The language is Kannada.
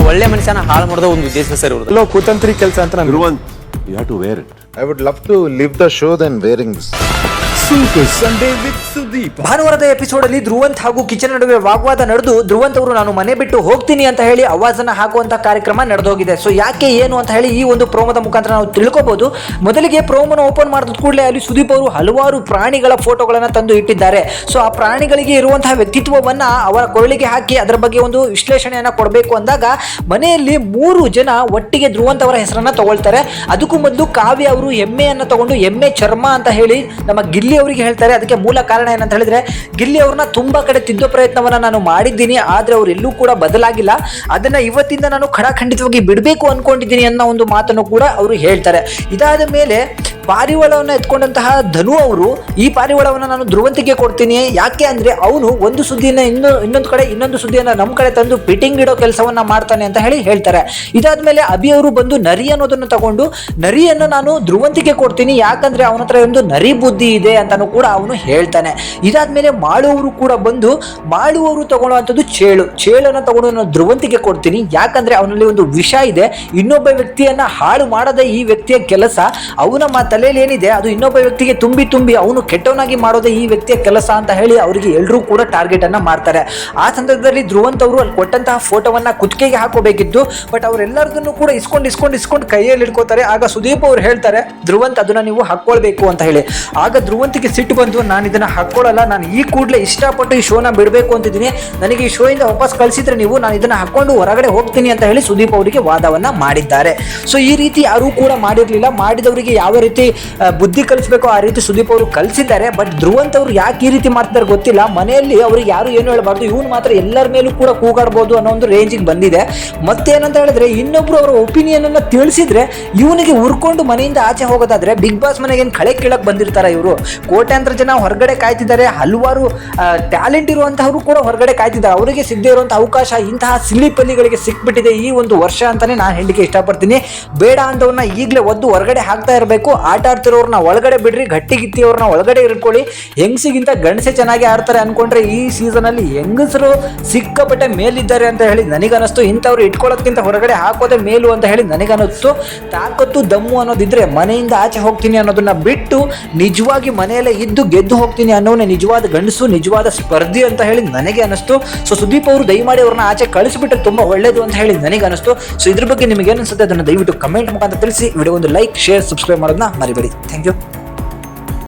ಒಳ್ಳೆ ಮನುಷ್ಯನ ಹಾಳು ಮಾಡೋದು ಒಂದು ಉದ್ದೇಶ ಸರ್ ಇವ್ರದ್ದು. ಎಲ್ಲೋ ಕುತಂತ್ರಿ ಕೆಲಸ ಅಂತ ನಾನು Dhruvan, you have to wear it. I would love to leave the show than wearing this. Super Sunday with Sudeep. ಭಾನುವಾರದ ಎಪಿಸೋಡ್ ಅಲ್ಲಿ ಧ್ರುವಂತ್ ಹಾಗೂ ಕಿಚನ್ ನಡುವೆ ವಾಗ್ವಾದ ನಡೆದು ಧ್ರುವಂತ್ ಅವರು ನಾನು ಮನೆ ಬಿಟ್ಟು ಹೋಗ್ತೀನಿ ಅಂತ ಹೇಳಿ ಆವಾಜನ್ನ ಹಾಕುವಂತ ಕಾರ್ಯಕ್ರಮ ನಡೆದೋಗಿದೆ. ಸೊ ಯಾಕೆ ಏನು ಅಂತ ಹೇಳಿ ಈ ಒಂದು ಪ್ರೋಮೋದ ಮುಖಾಂತರ ನಾವು ತಿಳ್ಕೊಬಹುದು. ಮೊದಲಿಗೆ ಪ್ರೋಮೋನ ಓಪನ್ ಮಾಡಿದ ಕೂಡಲೇ ಅಲ್ಲಿ ಸುದೀಪ್ ಅವರು ಹಲವಾರು ಪ್ರಾಣಿಗಳ ಫೋಟೋಗಳನ್ನ ತಂದು ಇಟ್ಟಿದ್ದಾರೆ. ಸೊ ಆ ಪ್ರಾಣಿಗಳಿಗೆ ಇರುವಂತಹ ವ್ಯಕ್ತಿತ್ವವನ್ನ ಅವರ ಕೊರಳಿಗೆ ಹಾಕಿ ಅದರ ಬಗ್ಗೆ ಒಂದು ವಿಶ್ಲೇಷಣೆಯನ್ನ ಕೊಡಬೇಕು ಅಂದಾಗ ಮನೆಯಲ್ಲಿ 3 ಜನ ಒಟ್ಟಿಗೆ ಧ್ರುವಂತ್ ಅವರ ಹೆಸರನ್ನ ತಗೊಳ್ತಾರೆ. ಅದಕ್ಕೂ ಮೊದಲು ಕಾವ್ಯ ಅವರು ಎಮ್ಮೆಯನ್ನ ತಗೊಂಡು ಎಮ್ಮೆ ಚರ್ಮ ಅಂತ ಹೇಳಿ ನಮ್ಮ ಗಿಲ್ಲಿ ಅವರಿಗೆ ಹೇಳ್ತಾರೆ. ಅದಕ್ಕೆ ಮೂಲ ಕಾರಣ ಏನಂತ ಹೇಳಿದ್ರೆ ಗಿಲ್ಲಿ ಅವ್ರನ್ನ ತುಂಬಾ ಕಡೆ ತಿದ್ದೋ ಪ್ರಯತ್ನವನ್ನ ನಾನು ಮಾಡಿದ್ದೀನಿ, ಆದ್ರೆ ಅವ್ರು ಎಲ್ಲೂ ಕೂಡ ಬದಲಾಗಿಲ್ಲ. ಅದನ್ನ ಇವತ್ತಿಂದ ನಾನು ಖಂಡಿತವಾಗಿ ಬಿಡಬೇಕು ಅನ್ಕೊಂಡಿದ್ದೀನಿ ಅನ್ನೋ ಒಂದು ಮಾತನ್ನು ಕೂಡ ಅವರು ಹೇಳ್ತಾರೆ. ಇದಾದ ಮೇಲೆ ಪಾರಿವಾಳವನ್ನು ಎತ್ಕೊಂಡಂತಹ ಧನು ಅವರು ಈ ಪಾರಿವಾಳವನ್ನು ನಾನು ಧ್ರುವಂತಿಗೆ ಕೊಡ್ತೀನಿ, ಯಾಕೆ ಅಂದ್ರೆ ಅವನು ಒಂದು ಸುದ್ದಿಯನ್ನ ಇನ್ನೊಂದು ಕಡೆ ಇನ್ನೊಂದು ಸುದ್ದಿಯನ್ನ ನಮ್ಮ ಕಡೆ ತಂದು ಫಿಟ್ಟಿಂಗ್ ಇಡೋ ಕೆಲಸವನ್ನ ಮಾಡ್ತಾನೆ ಅಂತ ಹೇಳಿ ಹೇಳ್ತಾರೆ. ಇದಾದ್ಮೇಲೆ ಅಭಿ ಅವರು ಬಂದು ನರಿ ಅನ್ನೋದನ್ನು ತಗೊಂಡು ನರಿಯನ್ನು ನಾನು ಧ್ರುವಂತಿಗೆ ಕೊಡ್ತೀನಿ, ಯಾಕಂದ್ರೆ ಅವನ ಹತ್ರ ಒಂದು ನರಿ ಬುದ್ಧಿ ಇದೆ ಅಂತಾನು ಕೂಡ ಅವನು ಹೇಳ್ತಾನೆ. ಇದಾದ್ಮೇಲೆ ಮಾಳುವರು ಕೂಡ ಬಂದು ಮಾಳುವರು ತಗೊಳ್ಳುವಂಥದ್ದು ಚೇಳನ್ನು ತಗೊಂಡು ನಾನು ಧ್ರುವಂತಿಗೆ ಕೊಡ್ತೀನಿ, ಯಾಕಂದ್ರೆ ಅವನಲ್ಲಿ ಒಂದು ವಿಷ ಇದೆ, ಇನ್ನೊಬ್ಬ ವ್ಯಕ್ತಿಯನ್ನ ಹಾಳು ಮಾಡದ ಈ ವ್ಯಕ್ತಿಯ ಕೆಲಸ, ಅವನ ತಲೆಯಲ್ಲಿ ಏನಿದೆ ಅದು ಇನ್ನೊಬ್ಬ ವ್ಯಕ್ತಿಗೆ ತುಂಬಿ ಅವನು ಕೆಟ್ಟವನಾಗಿ ಮಾಡೋದೇ ಈ ವ್ಯಕ್ತಿಯ ಕೆಲಸ ಅಂತ ಹೇಳಿ ಅವರಿಗೆ ಎಲ್ಲರೂ ಕೂಡ ಟಾರ್ಗೆಟ್ ಅನ್ನ ಮಾಡ್ತಾರೆ. ಆ ಸಂದರ್ಭದಲ್ಲಿ ಧ್ರುವಂತ್ ಅವರು ಅಲ್ಲಿ ಕೊಟ್ಟಂತಹ ಫೋಟೋವನ್ನ ಕುತ್ತಿಗೆಗೆ ಹಾಕೋಬೇಕಿತ್ತು, ಬಟ್ ಅವರೆಲ್ಲರದನ್ನು ಕೂಡ ಇಸ್ಕೊಂಡು ಕೈಯಲ್ಲಿ ಇಟ್ಕೋತಾರೆ. ಆಗ ಸುದೀಪ್ ಅವರು ಹೇಳ್ತಾರೆ ಧ್ರುವಂತ್ ಅದನ್ನ ನೀವು ಹಾಕೊಳ್ಬೇಕು ಅಂತ ಹೇಳಿ. ಆಗ ಧ್ರುವಂತಿಗೆ ಸಿಟ್ಟು ಬಂದು ನಾನು ಇದನ್ನ ಹಾಕೊಳ್ಳಲ್ಲ, ನಾನು ಈ ಕೂಡಲೇ ಇಷ್ಟಪಟ್ಟು ಈ ಶೋನ ಬಿಡಬೇಕು ಅಂತಿದ್ದೀನಿ, ನನಗೆ ಈ ಶೋ ಇಂದ ವಾಪಸ್ ಕಳಿಸಿದ್ರೆ ನಾನು ಇದನ್ನ ಹಾಕೊಂಡು ಹೊರಗಡೆ ಹೋಗ್ತೀನಿ ಅಂತ ಹೇಳಿ ಸುದೀಪ್ ಅವರಿಗೆ ವಾದವನ್ನ ಮಾಡಿದ್ದಾರೆ. ಸೊ ಈ ರೀತಿ ಯಾರು ಕೂಡ ಮಾಡಿರ್ಲಿಲ್ಲ, ಮಾಡಿದವರಿಗೆ ಯಾವ ರೀತಿ ಬುದ್ಧಿ ಕಲಿಸಬೇಕು ಆ ರೀತಿ ಸುದೀಪ್ ಅವರು ಕಲಿಸಿದ್ದಾರೆ. ಬಟ್ ಧ್ರುವಂತ್ ಅವರು ಯಾಕೆ ಈ ರೀತಿ ಮಾಡ್ತಾರೆ ಗೊತ್ತಿಲ್ಲ, ಮನೆಯಲ್ಲಿ ಅವ್ರಿಗೆ ಯಾರು ಏನು ಹೇಳಬಾರ್ದು, ಇವನು ಮಾತ್ರ ಎಲ್ಲರ ಮೇಲೂ ಕೂಡ ಕೂಗಾಡ್ಬೋದು ಅನ್ನೋ ಒಂದು ರೇಂಜಿಗೆ ಬಂದಿದೆ. ಮತ್ತೇನಂತ ಹೇಳಿದ್ರೆ ಇನ್ನೊಬ್ರು ಅವರ ಒಪಿನಿಯನ್ ಅನ್ನ ತಿಳಿಸಿದ್ರೆ ಇವನಿಗೆ ಉರ್ಕೊಂಡು ಮನೆಯಿಂದ ಆಚೆ ಹೋಗೋದಾದ್ರೆ ಬಿಗ್ ಬಾಸ್ ಮನೆಗೆ ಏನು ಕಳೆ ಕೀಳಕ್ ಬಂದಿರ್ತಾರ ಇವರು. ಕೋಟ್ಯಾಂತರ ಜನ ಹೊರಗಡೆ ಕಾಯ್ತಿದ್ದಾರೆ, ಹಲವಾರು ಟ್ಯಾಲೆಂಟ್ ಇರುವಂತಹವರು ಕೂಡ ಹೊರಗಡೆ ಕಾಯ್ತಿದ್ದಾರೆ, ಅವರಿಗೆ ಸಿಗದೇ ಇರುವಂತ ಅವಕಾಶ ಇಂತಹ ಸಿಲ್ಲಿಪಲ್ಲಿಗಳಿಗೆ ಸಿಕ್ಬಿಟ್ಟಿದೆ ಈ ಒಂದು ವರ್ಷ ಅಂತಾನೆ ನಾನು ಹೇಳಲಿಕ್ಕೆ ಇಷ್ಟಪಡ್ತೀನಿ. ಬೇಡ ಅಂತವ್ರನ್ನ ಈಗಲೇ ಒದ್ದು ಹೊರಗಡೆ ಹಾಕ್ತಾ ಇರಬೇಕು. ಆಟ ಆಡ್ತಿರೋರ್ನ ಒಳಗಡೆ ಬಿಡ್ರಿ, ಗಟ್ಟಿಗಿತ್ತಿಯವ್ರನ್ನ ಒಳಗಡೆ ಇಟ್ಕೊಳ್ಳಿ. ಹೆಂಗಸಿಗಿಂತ ಗಂಡಸೆ ಚೆನ್ನಾಗಿ ಆಡ್ತಾರೆ ಅನ್ಕೊಂಡ್ರೆ ಈ ಸೀಸನ್ ಅಲ್ಲಿ ಹೆಂಗಸರು ಸಿಕ್ಕಾಪಟ್ಟೆ ಮೇಲಿದ್ದಾರೆ ಅಂತ ಹೇಳಿ ನನಗನ್ನಿಸ್ತು. ಇಂಥವ್ರು ಇಟ್ಕೊಳ್ಳೋದಕ್ಕಿಂತ ಹೊರಗಡೆ ಹಾಕೋದೇ ಮೇಲು ಅಂತ ಹೇಳಿ ನನಗನ್ನಿಸ್ತು. ತಾಕತ್ತು ದಮ್ಮು ಅನ್ನೋದಿದ್ರೆ ಮನೆಯಿಂದ ಆಚೆ ಹೋಗ್ತೀನಿ ಅನ್ನೋದನ್ನ ಬಿಟ್ಟು ನಿಜವಾಗಿ ಮನೆಯಲ್ಲೇ ಇದ್ದು ಗೆದ್ದು ಹೋಗ್ತೀನಿ ಅನ್ನೋನೇ ನಿಜವಾದ ಗಂಡಸು, ನಿಜವಾದ ಸ್ಪರ್ಧಿ ಅಂತ ಹೇಳಿ ನನಗೆ ಅನಿಸ್ತು. ಸೊ ಸುದೀಪ್ ಅವರು ದಯಮಾಡಿ ಅವ್ರನ್ನ ಆಚೆ ಕಳಿಸಿಬಿಟ್ರೆ ತುಂಬಾ ಒಳ್ಳೇದು ಅಂತ ಹೇಳಿ ನನಗೆ ಅನಿಸ್ತು. ಸೊ ಇದ್ರ ಬಗ್ಗೆ ನಿಮಗೆ ಏನು ಅನ್ಸುತ್ತೆ ಅದನ್ನು ದಯವಿಟ್ಟು ಕಮೆಂಟ್ ಮುಖಾಂತರ ತಿಳಿಸಿ. ವಿಡಿಯೋ ಒಂದು ಲೈಕ್, ಶೇರ್, ಸಬ್ಸ್ಕ್ರೈಬ್ ಮಾಡೋದನ್ನ ಮರಿಬೇಡಿ. Thank you.